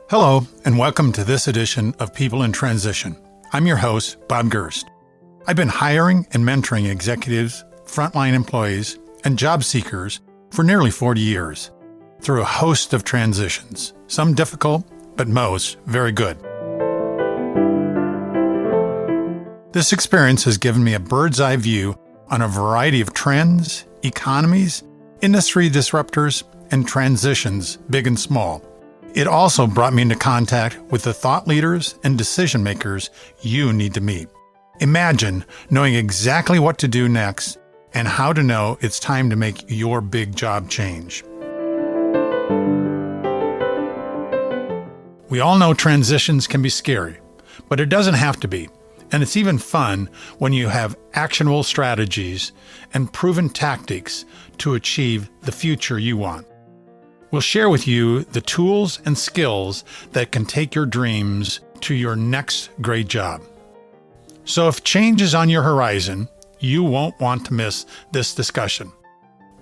Hello, and welcome to this edition of People in Transition. I'm your host, Bob Gerst. I've been hiring and mentoring executives, frontline employees, and job seekers for nearly 40 years through a host of transitions, some difficult, but most very good. This experience has given me a bird's eye view on a variety of trends, economies, industry disruptors, and transitions, big and small. It also brought me into contact with the thought leaders and decision makers you need to meet. Imagine knowing exactly what to do next and how to know it's time to make your big job change. We all know transitions can be scary, but it doesn't have to be. And it's even fun when you have actionable strategies and proven tactics to achieve the future you want. We'll share with you the tools and skills that can take your dreams to your next great job. So if change is on your horizon, you won't want to miss this discussion.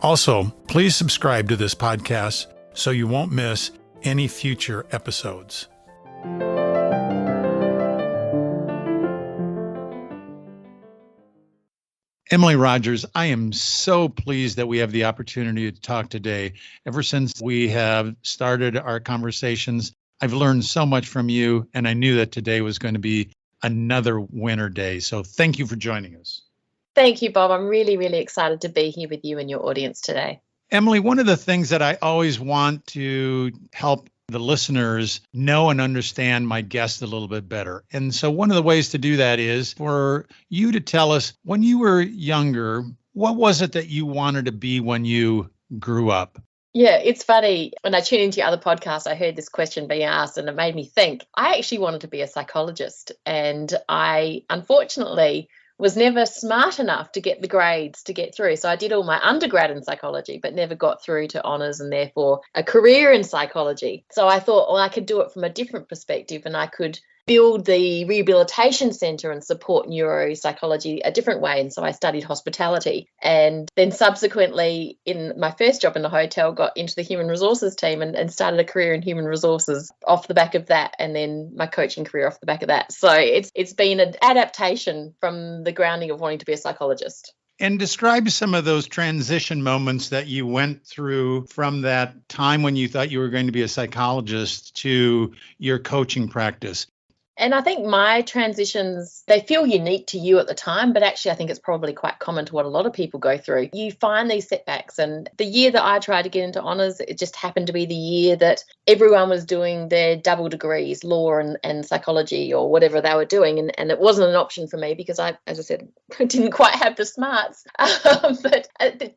Also, please subscribe to this podcast so you won't miss any future episodes. Emily Rogers, I am so pleased that we have the opportunity to talk today. Ever since we have started our conversations, I've learned so much from you, and I knew that today was going to be another winner day. So thank you for joining us. Thank you, Bob. I'm really, really excited to be here with you and your audience today. Emily, one of the things that I always want to help the listeners know and understand my guest a little bit better. And so one of the ways to do that is for you to tell us, when you were younger, what was it that you wanted to be when you grew up? Yeah, it's funny. When I tuned into your other podcast, I heard this question being asked and it made me think. I actually wanted to be a psychologist, and I unfortunately was never smart enough to get the grades to get through. So I did all my undergrad in psychology, but never got through to honours and therefore a career in psychology. So I thought, well, I could do it from a different perspective, and I could build the rehabilitation centre and support neuropsychology a different way. And so I studied hospitality, and then subsequently in my first job in the hotel got into the human resources team and started a career in human resources off the back of that, and then my coaching career off the back of that. So it's been an adaptation from the grounding of wanting to be a psychologist. And describe some of those transition moments that you went through from that time when you thought you were going to be a psychologist to your coaching practice. And I think my transitions, they feel unique to you at the time, but actually I think it's probably quite common to what a lot of people go through. You find these setbacks, and the year that I tried to get into honours, it just happened to be the year that everyone was doing their double degrees, law and psychology or whatever they were doing. And it wasn't an option for me because I, as I said, didn't quite have the smarts. But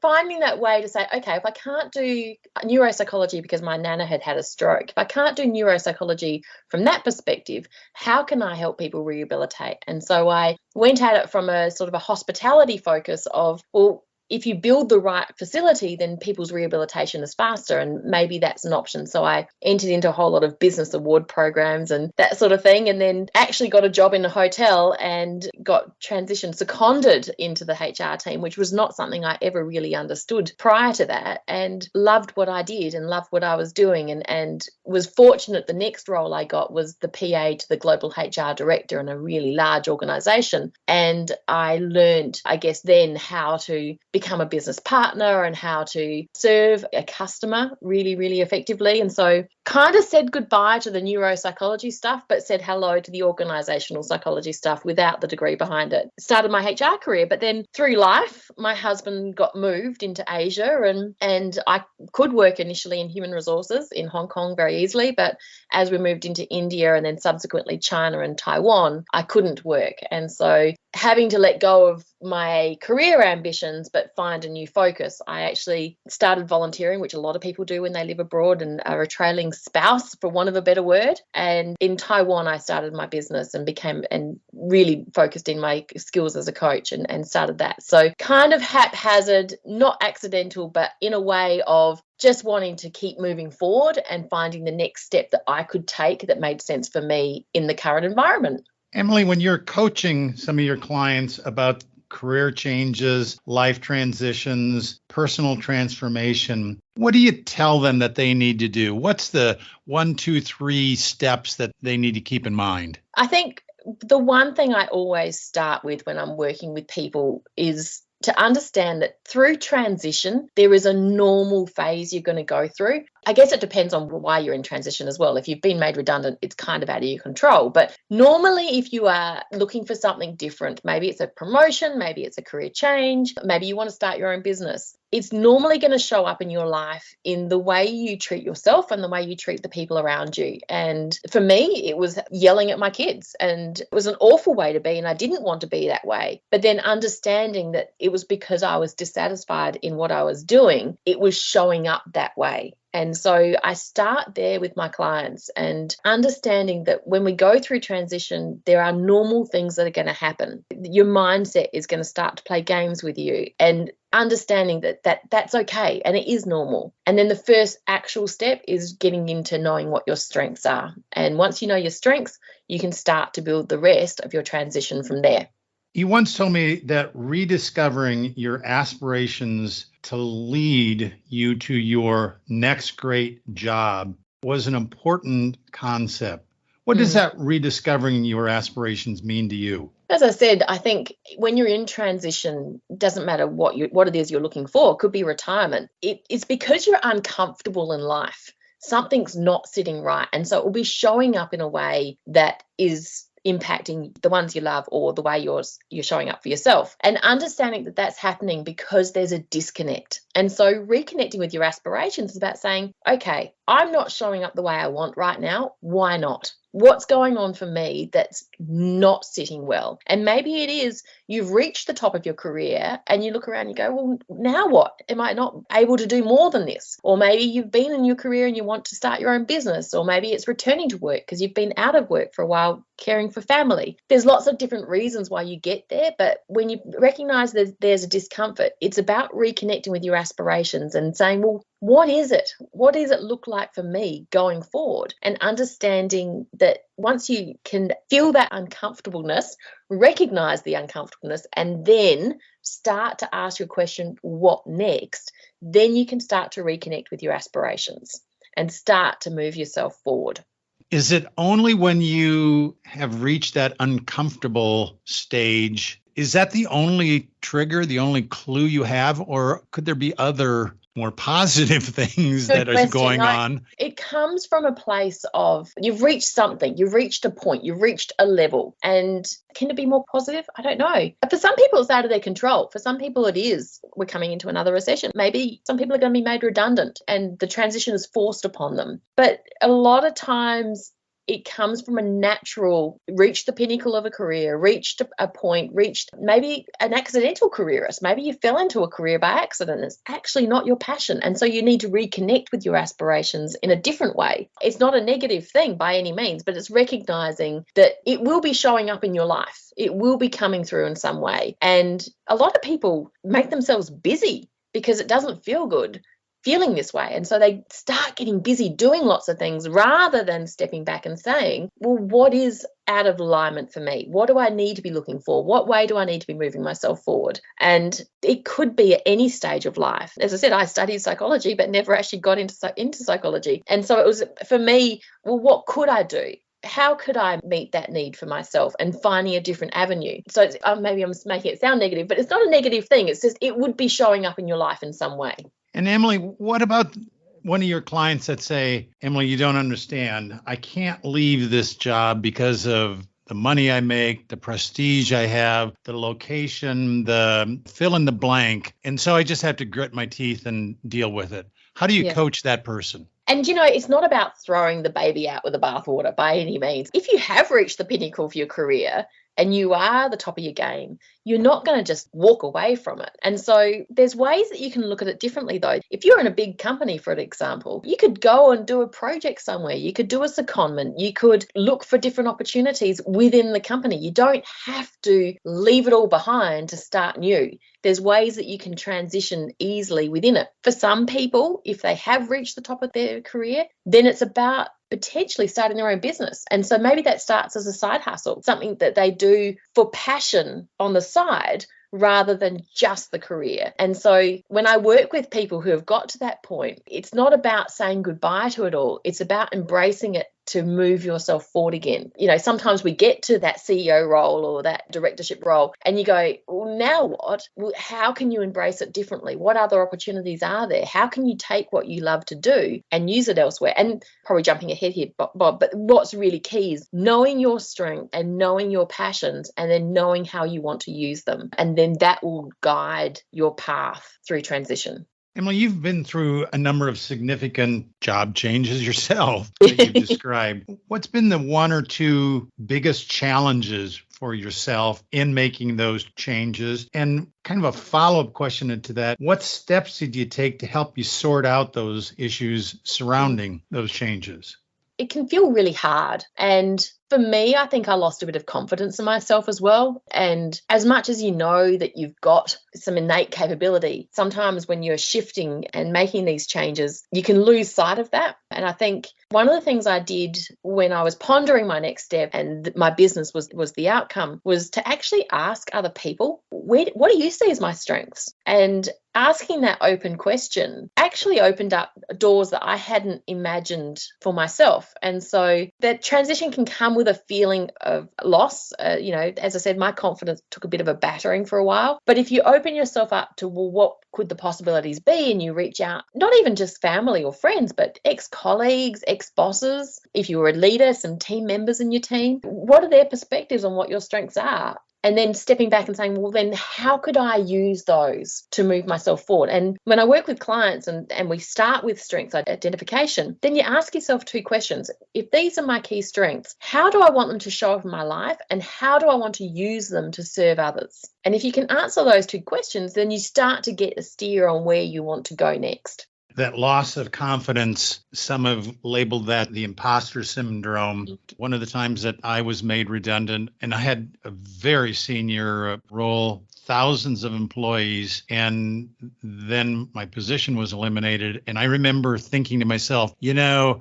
finding that way to say, okay, if I can't do neuropsychology because my nana had a stroke, if I can't do neuropsychology from that perspective, how can I help people rehabilitate? And so I went at it from a sort of a hospitality focus of, well, if you build the right facility, then people's rehabilitation is faster, and maybe that's an option. So I entered into a whole lot of business award programs and that sort of thing, and then actually got a job in a hotel and got seconded into the HR team, which was not something I ever really understood prior to that, and loved what I did and loved what I was doing, and was fortunate the next role I got was the PA to the global HR director in a really large organisation. And I learned, I guess, then how to become a business partner and how to serve a customer really, really effectively. And so kind of said goodbye to the neuropsychology stuff, but said hello to the organisational psychology stuff without the degree behind it. Started my HR career, but then through life, my husband got moved into Asia, and I could work initially in human resources in Hong Kong very easily, but as we moved into India and then subsequently China and Taiwan, I couldn't work. And so having to let go of my career ambitions but find a new focus, I actually started volunteering, which a lot of people do when they live abroad and are a trailing spouse, for want of a better word. And in Taiwan, I started my business and really focused in my skills as a coach and started that. So kind of haphazard, not accidental, but in a way of just wanting to keep moving forward and finding the next step that I could take that made sense for me in the current environment. Emily, when you're coaching some of your clients about career changes, life transitions, personal transformation, what do you tell them that they need to do? What's the 1, 2, 3 steps that they need to keep in mind? I think the one thing I always start with when I'm working with people is to understand that through transition, there is a normal phase you're going to go through. I guess it depends on why you're in transition as well. If you've been made redundant, it's kind of out of your control. But normally, if you are looking for something different, maybe it's a promotion, maybe it's a career change, maybe you want to start your own business, it's normally going to show up in your life in the way you treat yourself and the way you treat the people around you. And for me, it was yelling at my kids, and it was an awful way to be, and I didn't want to be that way. But then understanding that it was because I was dissatisfied in what I was doing, it was showing up that way. And so I start there with my clients and understanding that when we go through transition, there are normal things that are going to happen. Your mindset is going to start to play games with you, and understanding that that's okay and it is normal. And then the first actual step is getting into knowing what your strengths are. And once you know your strengths, you can start to build the rest of your transition from there. You once told me that rediscovering your aspirations to lead you to your next great job was an important concept. What does that rediscovering your aspirations mean to you? As I said, I think when you're in transition, it doesn't matter what it is you're looking for. It could be retirement. It's because you're uncomfortable in life. Something's not sitting right. And so it will be showing up in a way that is impacting the ones you love, or the way you're showing up for yourself, and understanding that that's happening because there's a disconnect. And so reconnecting with your aspirations is about saying, okay, I'm not showing up the way I want right now. Why not? What's going on for me that's not sitting well? And maybe it is you've reached the top of your career and you look around and you go, well, now what? Am I not able to do more than this? Or maybe you've been in your career and you want to start your own business, or maybe it's returning to work because you've been out of work for a while caring for family. There's lots of different reasons why you get there, but when you recognize that there's a discomfort, it's about reconnecting with your aspirations and saying, well, what is it? What does it look like for me going forward? And understanding that once you can feel that uncomfortableness, recognize the uncomfortableness, and then start to ask your question, what next? Then you can start to reconnect with your aspirations and start to move yourself forward. Is it only when you have reached that uncomfortable stage? Is that the only trigger, the only clue you have, or could there be other more positive things that are going on? It comes from a place of you've reached something, you've reached a point, you've reached a level. And can it be more positive? I don't know. For some people, it's out of their control. For some people, it is. We're coming into another recession. Maybe some people are going to be made redundant and the transition is forced upon them. But a lot of times, it comes from a natural, reached the pinnacle of a career, reached a point, reached maybe an accidental careerist. Maybe you fell into a career by accident. It's actually not your passion. And so you need to reconnect with your aspirations in a different way. It's not a negative thing by any means, but it's recognizing that it will be showing up in your life. It will be coming through in some way. And a lot of people make themselves busy because it doesn't feel good feeling this way. And so they start getting busy doing lots of things rather than stepping back and saying, well, what is out of alignment for me? What do I need to be looking for? What way do I need to be moving myself forward? And it could be at any stage of life. As I said, I studied psychology, but never actually got into psychology. And so it was, for me, well, what could I do? How could I meet that need for myself, and finding a different avenue? So maybe I'm making it sound negative, but it's not a negative thing. It's just it would be showing up in your life in some way. And Emily, what about one of your clients that say, Emily, you don't understand. I can't leave this job because of the money I make, the prestige I have, the location, the fill in the blank. And so I just have to grit my teeth and deal with it. How do you coach that person? And, it's not about throwing the baby out with the bathwater by any means. If you have reached the pinnacle of your career and you are the top of your game, you're not going to just walk away from it. And so there's ways that you can look at it differently, though. If you're in a big company, for example, you could go and do a project somewhere. You could do a secondment. You could look for different opportunities within the company. You don't have to leave it all behind to start new. There's ways that you can transition easily within it. For some people, if they have reached the top of their career, then it's about potentially starting their own business. And so maybe that starts as a side hustle, something that they do for passion on the side, rather than just the career. And so when I work with people who have got to that point, it's not about saying goodbye to it all. It's about embracing it to move yourself forward again. Sometimes we get to that CEO role or that directorship role and you go, well, now what? Well, how can you embrace it differently? What other opportunities are there? How can you take what you love to do and use it elsewhere? And probably jumping ahead here, Bob, but what's really key is knowing your strength and knowing your passions and then knowing how you want to use them. And then that will guide your path through transition. Emily, you've been through a number of significant job changes yourself that you've described. What's been the one or two biggest challenges for yourself in making those changes? And kind of a follow-up question into that, what steps did you take to help you sort out those issues surrounding those changes? It can feel really hard. And for me, I think I lost a bit of confidence in myself as well. And as much as you know that you've got some innate capability, sometimes when you're shifting and making these changes, you can lose sight of that. And I think one of the things I did when I was pondering my next step and my business was the outcome was to actually ask other people, what do you see as my strengths? And asking that open question actually opened up doors that I hadn't imagined for myself. And so that transition can come with a feeling of loss. As I said, my confidence took a bit of a battering for a while. But if you open yourself up to, well, what could the possibilities be? And you reach out, not even just family or friends, but ex-colleagues, ex-bosses. If you were a leader, some team members in your team, what are their perspectives on what your strengths are? And then stepping back and saying, well, then how could I use those to move myself forward? And when I work with clients and we start with strengths identification, then you ask yourself two questions. If these are my key strengths, how do I want them to show up in my life? And how do I want to use them to serve others? And if you can answer those two questions, then you start to get a steer on where you want to go next. That loss of confidence, some have labeled that the imposter syndrome. One of the times that I was made redundant, and I had a very senior role, thousands of employees, and then my position was eliminated. And I remember thinking to myself,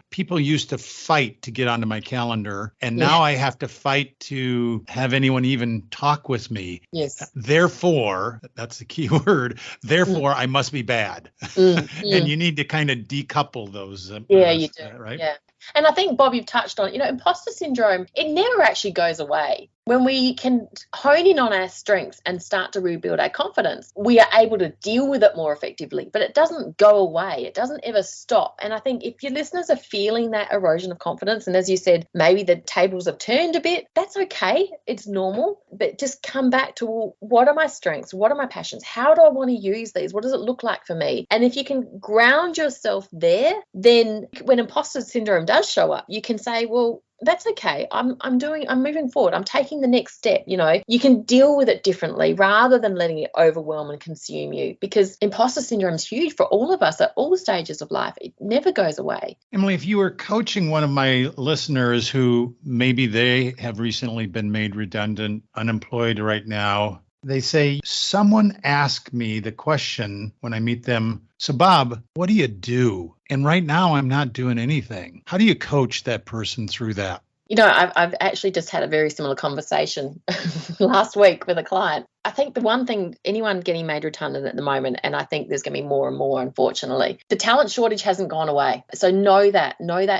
people used to fight to get onto my calendar, and now I have to fight to have anyone even talk with me. Yes. Therefore, that's the key word, therefore I must be bad. And you need to kind of decouple those. You do. Right? Yeah. And I think, Bob, you've touched on, imposter syndrome, it never actually goes away. When we can hone in on our strengths and start to rebuild our confidence, we are able to deal with it more effectively, but it doesn't go away. It doesn't ever stop. And I think if your listeners are feeling that erosion of confidence, and as you said, maybe the tables have turned a bit, that's okay. It's normal, but just come back to, well, what are my strengths? What are my passions? How do I want to use these? What does it look like for me? And if you can ground yourself there, then when imposter syndrome does show up, you can say, well, that's okay. I'm moving forward. I'm taking the next step. You can deal with it differently rather than letting it overwhelm and consume you, because imposter syndrome is huge for all of us at all stages of life. It never goes away. Emily, if you were coaching one of my listeners who maybe they have recently been made redundant, unemployed right now, they say, someone asked me the question when I meet them, so Bob, what do you do? And right now I'm not doing anything. How do you coach that person through that? I've actually just had a very similar conversation last week with a client. I think the one thing, anyone getting made redundant at the moment, and I think there's going to be more and more, unfortunately, the talent shortage hasn't gone away. So know that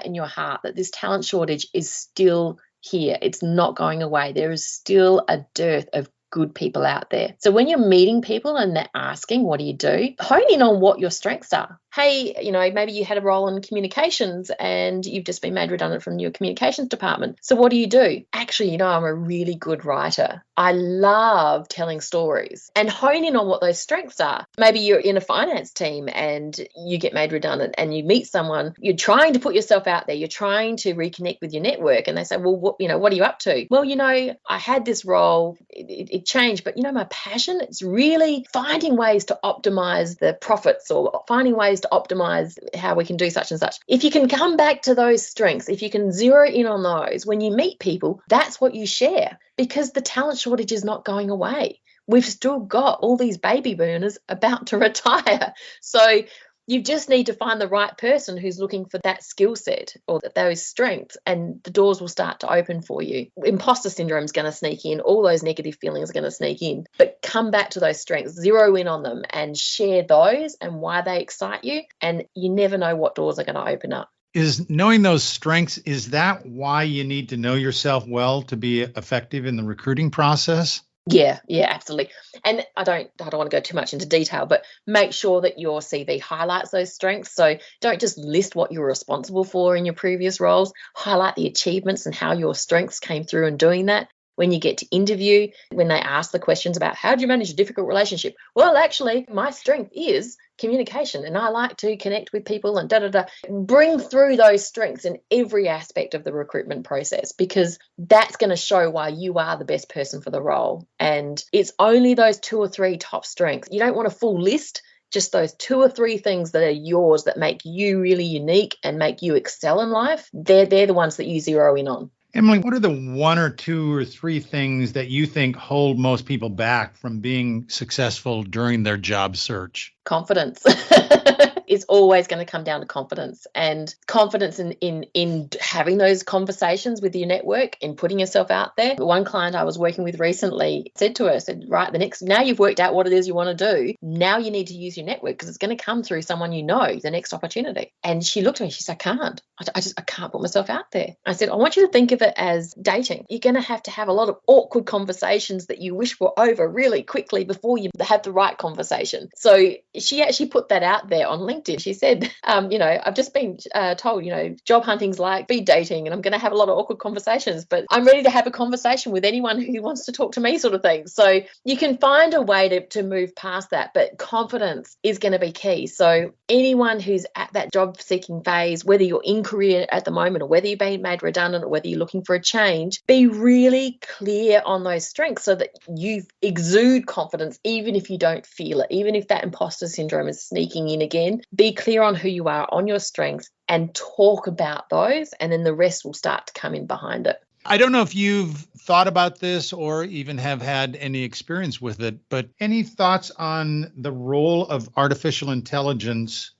in your heart, that this talent shortage is still here. It's not going away. There is still a dearth of good people out there. So when you're meeting people and they're asking, what do you do? Hone in on what your strengths are. Hey, maybe you had a role in communications and you've just been made redundant from your communications department. So what do you do? Actually, I'm a really good writer. I love telling stories, and hone in on what those strengths are. Maybe you're in a finance team and you get made redundant and you meet someone, you're trying to put yourself out there, you're trying to reconnect with your network, and they say, well, what are you up to? Well, I had this role, it changed, but my passion, it's really finding ways to optimize the profits or finding ways to optimize how we can do such and such. If you can come back to those strengths, if you can zero in on those, when you meet people, that's what you share, because the talent shortage is not going away. We've still got all these baby boomers about to retire. So You just need to find the right person who's looking for that skill set or those strengths, and the doors will start to open for you. Imposter syndrome is going to sneak in. All those negative feelings are going to sneak in. But come back to those strengths, zero in on them and share those and why they excite you. And you never know what doors are going to open up. Is knowing those strengths, is that why you need to know yourself well to be effective in the recruiting process? Yeah, absolutely. And I don't want to go too much into detail, but make sure that your CV highlights those strengths. So don't just list what you were responsible for in your previous roles. Highlight the achievements and how your strengths came through in doing that. When you get to interview, when they ask the questions about how do you manage a difficult relationship? Well, actually, my strength is communication and I like to connect with people and Bring through those strengths in every aspect of the recruitment process, because that's going to show why you are the best person for the role. And it's only those 2 or 3 top strengths. You don't want a full list. Just those 2 or 3 things that are yours that make you really unique and make you excel in life. They're the ones that you zero in on. Emily, what are the 1 or 2 or 3 things that you think hold most people back from being successful during their job search? Confidence. It's always going to come down to confidence, and confidence in having those conversations with your network, in putting yourself out there. One client I was working with recently said to her, right, now you've worked out what it is you want to do. Now you need to use your network because it's going to come through someone you know, the next opportunity. And she looked at me, she said, I can't put myself out there. I said, I want you to think of it as dating. You're going to have a lot of awkward conversations that you wish were over really quickly before you have the right conversation. So she actually put that out there on LinkedIn. She said, I've just been told, job hunting's like speed dating, and I'm going to have a lot of awkward conversations, but I'm ready to have a conversation with anyone who wants to talk to me, sort of thing. So you can find a way to move past that, but confidence is going to be key. So anyone who's at that job seeking phase, whether you're in career at the moment or whether you've been made redundant or whether you're looking for a change, be really clear on those strengths so that you exude confidence, even if you don't feel it, even if that imposter syndrome is sneaking in again. Be clear on who you are, on your strengths, and talk about those, and then the rest will start to come in behind it. I don't know if you've thought about this or even have had any experience with it, but any thoughts on the role of artificial intelligence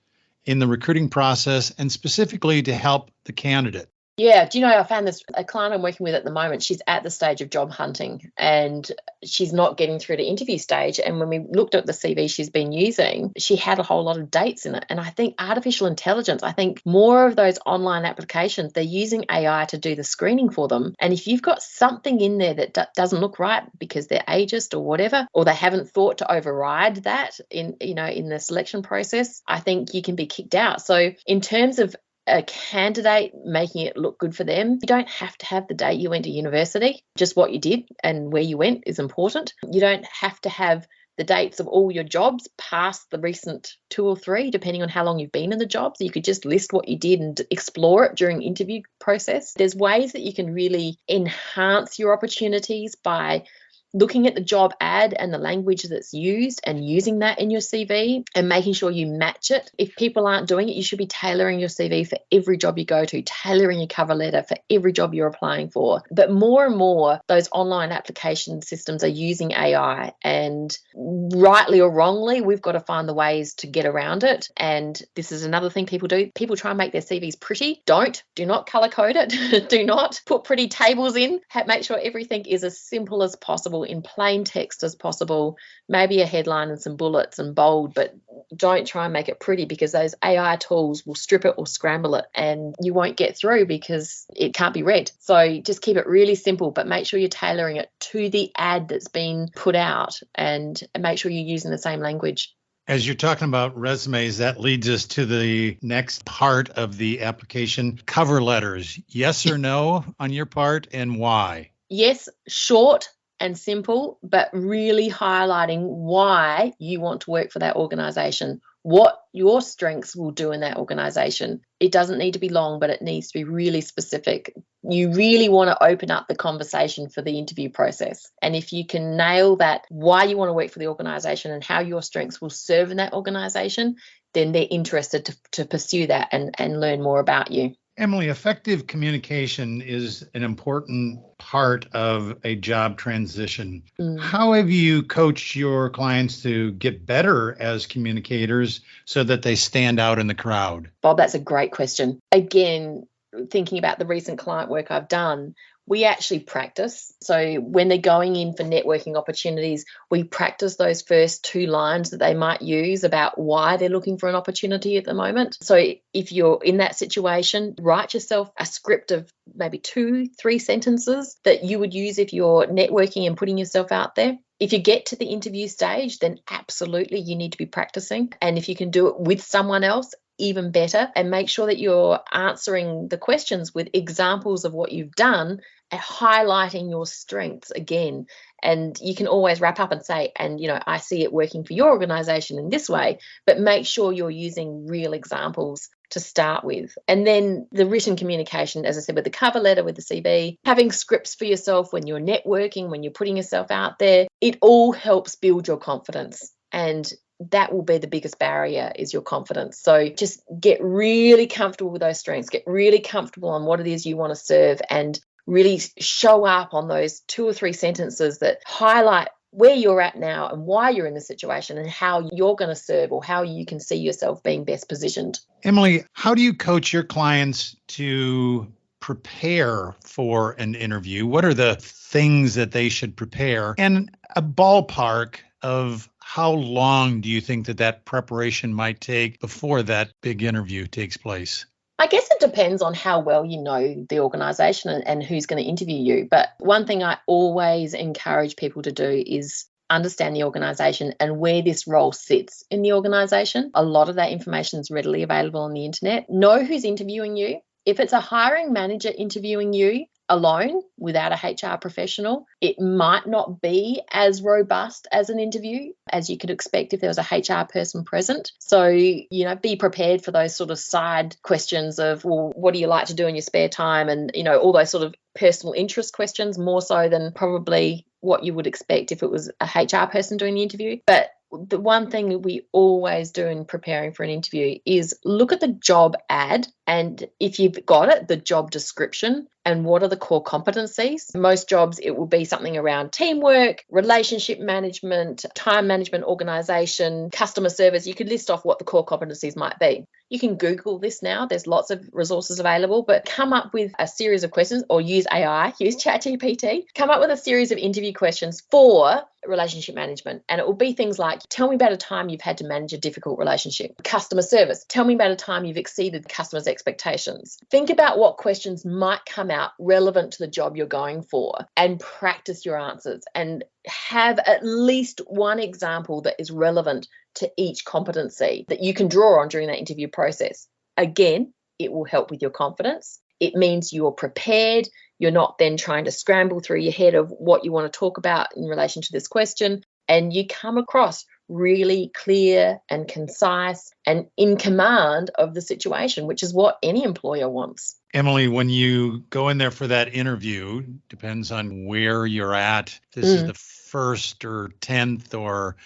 in the recruiting process and specifically to help the candidate? Yeah, do you know, I found a client I'm working with at the moment, she's at the stage of job hunting and she's not getting through to interview stage. And when we looked at the CV she's been using, she had a whole lot of dates in it. And I think artificial intelligence, I think more of those online applications, they're using AI to do the screening for them. And if you've got something in there that doesn't look right because they're ageist or whatever, or they haven't thought to override that in the selection process, I think you can be kicked out. So in terms of a candidate making it look good for them, you don't have to have the date you went to university. Just what you did and where you went is important. You don't have to have the dates of all your jobs past the recent 2 or 3, depending on how long you've been in the job. So you could just list what you did and explore it during interview process. There's ways that you can really enhance your opportunities by looking at the job ad and the language that's used and using that in your CV and making sure you match it. If people aren't doing it, you should be tailoring your CV for every job you go to, tailoring your cover letter for every job you're applying for. But more and more, those online application systems are using AI, and rightly or wrongly, we've got to find the ways to get around it. And this is another thing people do. People try and make their CVs pretty. Do not color code it. Do not put pretty tables in. Make sure everything is as simple as possible, in plain text as possible, maybe a headline and some bullets and bold, but don't try and make it pretty, because those AI tools will strip it or scramble it and you won't get through because it can't be read. So just keep it really simple, but make sure you're tailoring it to the ad that's been put out, and make sure you're using the same language. As you're talking about resumes, that leads us to the next part of the application, cover letters. Yes or no on your part, and why? Yes, short and simple, but really highlighting why you want to work for that organization, what your strengths will do in that organization. It doesn't need to be long, but it needs to be really specific. You really want to open up the conversation for the interview process. And if you can nail that, why you want to work for the organization and how your strengths will serve in that organization, then they're interested to pursue that and learn more about you. Emily, effective communication is an important part of a job transition. Mm. How have you coached your clients to get better as communicators so that they stand out in the crowd? Bob, that's a great question. Again, thinking about the recent client work I've done, we actually practice. So when they're going in for networking opportunities, we practice those first two lines that they might use about why they're looking for an opportunity at the moment. So if you're in that situation, write yourself a script of maybe 2-3 sentences that you would use if you're networking and putting yourself out there. If you get to the interview stage, then absolutely you need to be practicing. And if you can do it with someone else, even better, and make sure that you're answering the questions with examples of what you've done and highlighting your strengths again. And you can always wrap up and say, and I see it working for your organization in this way, but make sure you're using real examples to start with. And then the written communication, as I said, with the cover letter, with the CV, having scripts for yourself when you're networking, when you're putting yourself out there, it all helps build your confidence. And that will be the biggest barrier, is your confidence. So just get really comfortable with those strengths, get really comfortable on what it is you want to serve, and really show up on those 2 or 3 sentences that highlight where you're at now and why you're in the situation and how you're going to serve, or how you can see yourself being best positioned. Emily, how do you coach your clients to prepare for an interview? What are the things that they should prepare? And a ballpark of how long do you think that preparation might take before that big interview takes place? I guess it depends on how well you know the organisation and who's going to interview you. But one thing I always encourage people to do is understand the organisation and where this role sits in the organisation. A lot of that information is readily available on the internet. Know who's interviewing you. If it's a hiring manager interviewing you alone without a HR professional, it might not be as robust as an interview as you could expect if there was a HR person present. So, be prepared for those sort of side questions of, well, what do you like to do in your spare time? And, all those sort of personal interest questions, more so than probably what you would expect if it was a HR person doing the interview. But the one thing that we always do in preparing for an interview is look at the job ad, and if you've got it, the job description, and what are the core competencies. Most jobs, it will be something around teamwork, relationship management, time management, organisation, customer service. You could list off what the core competencies might be. You can Google this now. There's lots of resources available, but come up with a series of questions, or use AI, use ChatGPT. Come up with a series of interview questions for relationship management. And it will be things like, tell me about a time you've had to manage a difficult relationship. Customer service, tell me about a time you've exceeded customers' expectations. Think about what questions might come out relevant to the job you're going for, and practice your answers, and have at least one example that is relevant to each competency that you can draw on during that interview process. Again, it will help with your confidence. It means you're prepared. You're not then trying to scramble through your head of what you want to talk about in relation to this question. And you come across really clear and concise and in command of the situation, which is what any employer wants. Emily, when you go in there for that interview, depends on where you're at. This is the first or 10th or,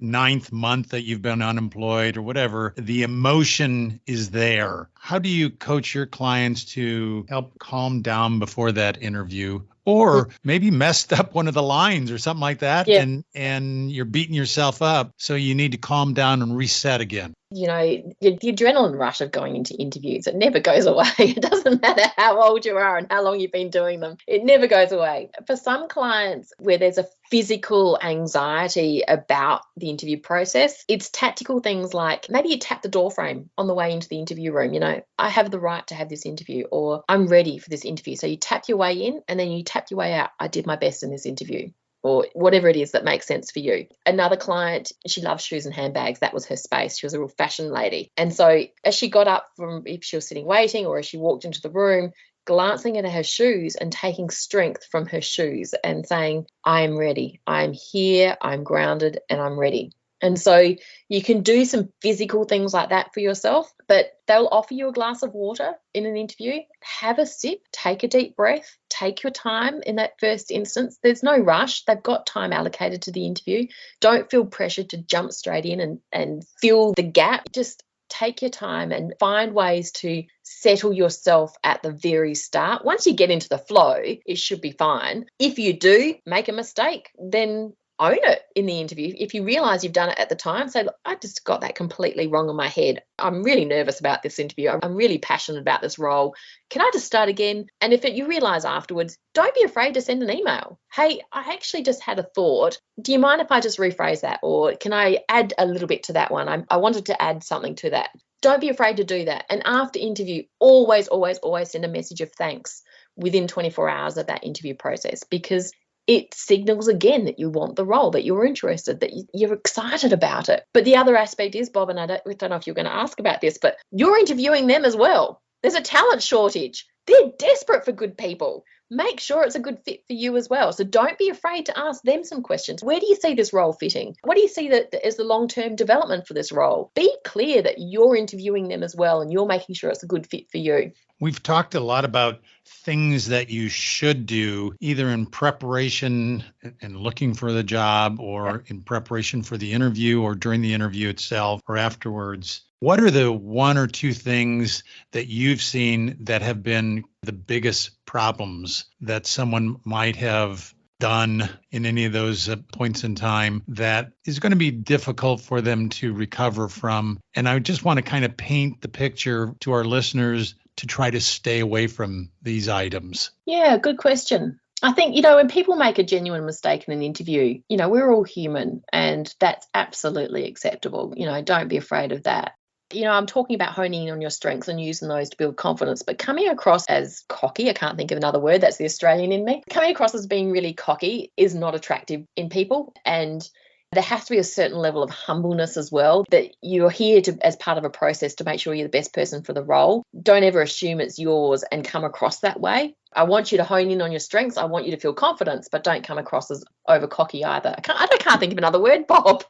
ninth month that you've been unemployed or whatever. The emotion is there. How do you coach your clients to help calm down before that interview? Or maybe messed up one of the lines or something like that, Yeah. and you're beating yourself up. So you need to calm down and reset again. The adrenaline rush of going into interviews, it never goes away. It doesn't matter how old you are and how long you've been doing them. It never goes away. For some clients where there's a physical anxiety about the interview process, it's tactical things like maybe you tap the door frame on the way into the interview room. I have the right to have this interview, or I'm ready for this interview. So you tap your way in and then you tap your way out. I did my best in this interview, or whatever it is that makes sense for you. Another client, she loves shoes and handbags. That was her space. She was a real fashion lady. And so as she got up from, if she was sitting waiting or as she walked into the room, glancing at her shoes and taking strength from her shoes and saying, I am ready. I'm here, I'm grounded, and I'm ready. And so you can do some physical things like that for yourself, but they'll offer you a glass of water in an interview. Have a sip, take a deep breath, take your time in that first instance. There's no rush. They've got time allocated to the interview. Don't feel pressured to jump straight in and fill the gap. Just take your time and find ways to settle yourself at the very start. Once you get into the flow, it should be fine. If you do make a mistake, then own it in the interview. If you realize you've done it at the time, say, look, I just got that completely wrong in my head. I'm really nervous about this interview. I'm really passionate about this role. Can I just start again? And if you realize afterwards, don't be afraid to send an email. Hey, I actually just had a thought. Do you mind if I just rephrase that? Or can I add a little bit to that one? I wanted to add something to that. Don't be afraid to do that. And after interview, always, always, always send a message of thanks within 24 hours of that interview process, because it signals again that you want the role, that you're interested, that you're excited about it. But the other aspect is, Bob, and I don't know if you're going to ask about this, but you're interviewing them as well. There's a talent shortage. They're desperate for good people. Make sure it's a good fit for you as well. So don't be afraid to ask them some questions. Where do you see this role fitting? What do you see that as the long-term development for this role? Be clear that you're interviewing them as well and you're making sure it's a good fit for you. We've talked a lot about things that you should do either in preparation and looking for the job, or in preparation for the interview, or during the interview itself, or afterwards. What are the one or two things that you've seen that have been the biggest problems that someone might have done in any of those points in time that is going to be difficult for them to recover from? And I just want to kind of paint the picture to our listeners to try to stay away from these items. Yeah, good question. I think, when people make a genuine mistake in an interview, we're all human, and that's absolutely acceptable. Don't be afraid of that. I'm talking about honing in on your strengths and using those to build confidence, but coming across as cocky, I can't think of another word, that's the Australian in me. Coming across as being really cocky is not attractive in people, and there has to be a certain level of humbleness as well, that you're here as part of a process to make sure you're the best person for the role. Don't ever assume it's yours and come across that way. I want you to hone in on your strengths. I want you to feel confidence, but don't come across as over cocky either. I can't think of another word, Bob.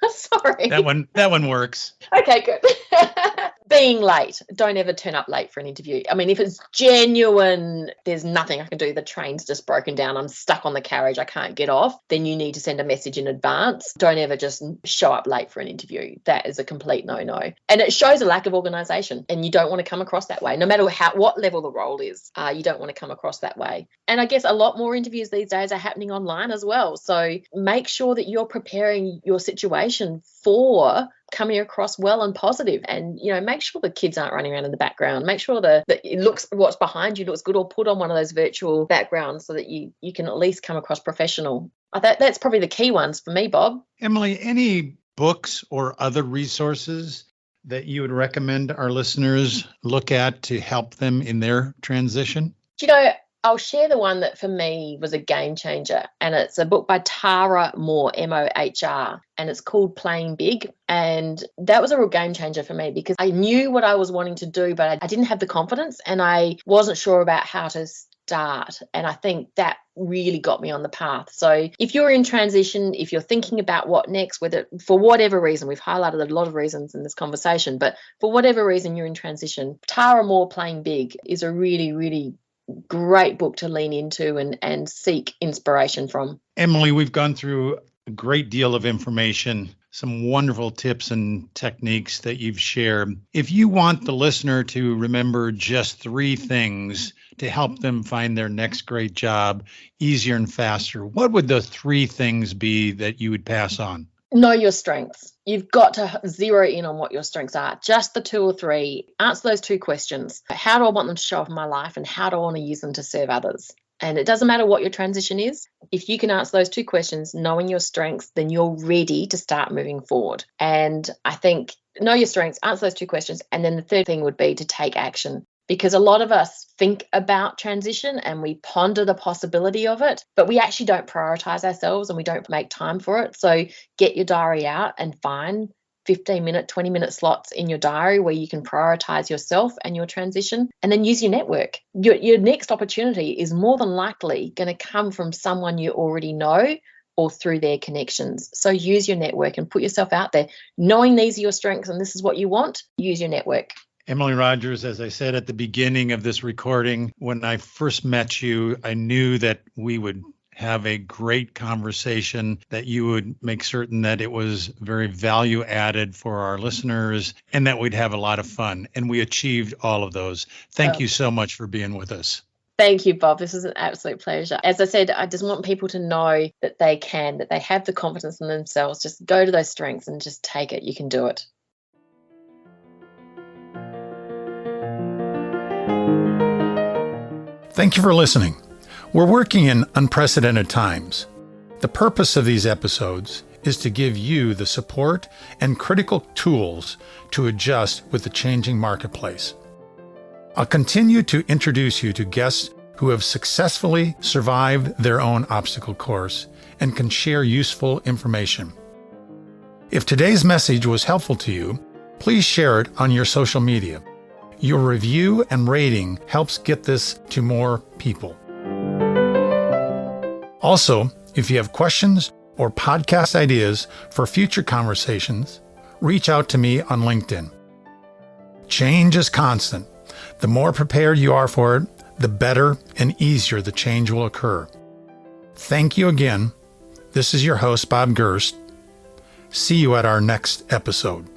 Sorry. That one works. Okay, good. Being late. Don't ever turn up late for an interview. I mean, if it's genuine, there's nothing I can do. The train's just broken down. I'm stuck on the carriage. I can't get off. Then you need to send a message in advance. Don't ever just show up late for an interview. That is a complete no-no. And it shows a lack of organisation, and you don't want to come across that way. No matter what level the role is, you don't want to come across that way. And I guess a lot more interviews these days are happening online as well. So make sure that you're preparing your situation for coming across well and positive, and make sure the kids aren't running around in the background. Make sure that it looks, what's behind you looks good, or put on one of those virtual backgrounds so that you can at least come across professional. That's probably the key ones for me, Bob. Emily, any books or other resources that you would recommend our listeners look at to help them in their transition? I'll share the one that for me was a game changer, and it's a book by Tara Mohr, Mohr, and it's called Playing Big. And that was a real game changer for me, because I knew what I was wanting to do, but I didn't have the confidence, and I wasn't sure about how to start. And I think that really got me on the path. So if you're in transition, if you're thinking about what next, whether for whatever reason, we've highlighted a lot of reasons in this conversation, but for whatever reason you're in transition, Tara Mohr, Playing Big is a really, really great book to lean into and seek inspiration from. Emily, we've gone through a great deal of information, some wonderful tips and techniques that you've shared. If you want the listener to remember just 3 things to help them find their next great job easier and faster, what would the 3 things be that you would pass on? Know your strengths. You've got to zero in on what your strengths are. Just the 2 or 3. Answer those 2 questions. How do I want them to show up in my life, and how do I want to use them to serve others? And it doesn't matter what your transition is. If you can answer those 2 questions, knowing your strengths, then you're ready to start moving forward. And I think know your strengths, answer those 2 questions. And then the third thing would be to take action. Because a lot of us think about transition and we ponder the possibility of it, but we actually don't prioritize ourselves and we don't make time for it. So get your diary out and find 15-minute, 20-minute slots in your diary where you can prioritize yourself and your transition, and then use your network. Your next opportunity is more than likely going to come from someone you already know or through their connections. So use your network and put yourself out there. Knowing these are your strengths and this is what you want, use your network. Emily Rogers, as I said at the beginning of this recording, when I first met you, I knew that we would have a great conversation, that you would make certain that it was very value added for our listeners, and that we'd have a lot of fun. And we achieved all of those. Thank you so much for being with us. Thank you, Bob. This was an absolute pleasure. As I said, I just want people to know that they can, that they have the confidence in themselves. Just go to those strengths and just take it. You can do it. Thank you for listening. We're working in unprecedented times. The purpose of these episodes is to give you the support and critical tools to adjust with the changing marketplace. I'll continue to introduce you to guests who have successfully survived their own obstacle course and can share useful information. If today's message was helpful to you, please share it on your social media. Your review and rating helps get this to more people. Also, if you have questions or podcast ideas for future conversations, reach out to me on LinkedIn. Change is constant. The more prepared you are for it, the better and easier the change will occur. Thank you again. This is your host, Bob Gerst. See you at our next episode.